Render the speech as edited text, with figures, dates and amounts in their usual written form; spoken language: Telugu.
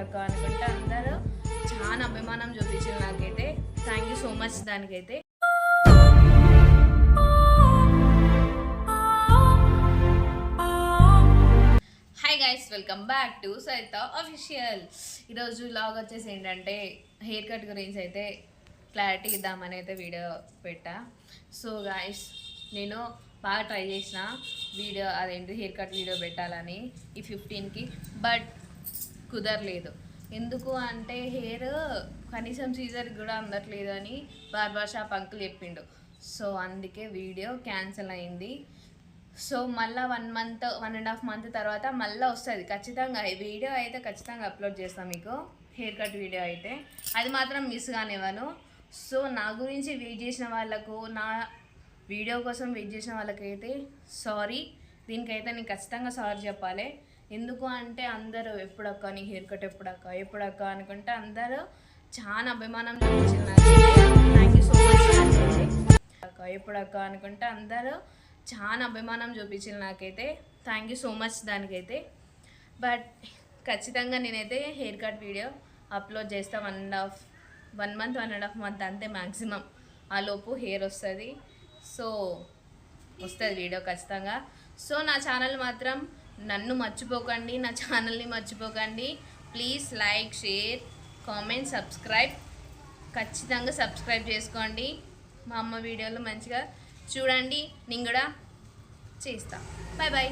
ఎప్పుడక్క అనుకుంటే అందరూ చాలా అభిమానం చూపించారు నాకైతే. థ్యాంక్ యూ సో మచ్ దానికైతే. Hi guys, welcome back to Saritha official. ఈరోజు లాగ్ వచ్చేసి ఏంటంటే హెయిర్ కట్ గురించి అయితే క్లారిటీ ఇద్దామని అయితే వీడియో పెట్టా. సో గైస్, నేను బాగా ట్రై చేసిన వీడియో అదేంటి హెయిర్ కట్ వీడియో పెట్టాలని ఈ 15కి, బట్ కుదరలేదు. ఎందుకు అంటే హెయిర్ కనీసం సీజర్కి కూడా అందట్లేదు అని బార్బర్ షాప్ అంకుల్ చెప్పిండు. సో అందుకే వీడియో క్యాన్సిల్ అయింది. సో మళ్ళీ 1.5 మంత్ తర్వాత మళ్ళీ వస్తుంది ఖచ్చితంగా. ఈ వీడియో అయితే ఖచ్చితంగా అప్లోడ్ చేస్తాను మీకు, హెయిర్ కట్ వీడియో అయితే. అది మాత్రం మిస్ కానివ్వను. సో నా గురించి వెయిట్ చేసిన వాళ్ళకు, నా వీడియో కోసం వెయిట్ చేసిన వాళ్ళకైతే సారీ. దీనికైతే నేను ఖచ్చితంగా సారీ చెప్పాలి. ఎందుకు అంటే అందరూ ఎప్పుడక్క నీ హెయిర్ కట్ ఎప్పుడక్క అనుకుంటే అందరూ చాలా అభిమానం చూపించారు. Thank you so much. ఎప్పుడక్క అనుకుంటే అందరూ చాలా అభిమానం చూపించారు నాకైతే. థ్యాంక్ యూ సో మచ్ దానికైతే. బట్ ఖచ్చితంగా నేనైతే హెయిర్ కట్ వీడియో అప్లోడ్ చేస్తాను. 1.5 మంత్ అంతే మ్యాక్సిమం. ఆ లోపు హెయిర్ వస్తుంది. సో వస్తుంది వీడియో ఖచ్చితంగా. సో నా ఛానల్ మాత్రం నన్ను మర్చిపోకండి, నా ఛానల్ని మర్చిపోకండి. Please like, share, comment, subscribe. ఖచ్చితంగా సబ్స్క్రైబ్ చేసుకోండి. మా అమ్మ వీడియోలు మంచిగా చూడండి. నేను కూడా చేస్తా. Bye bye.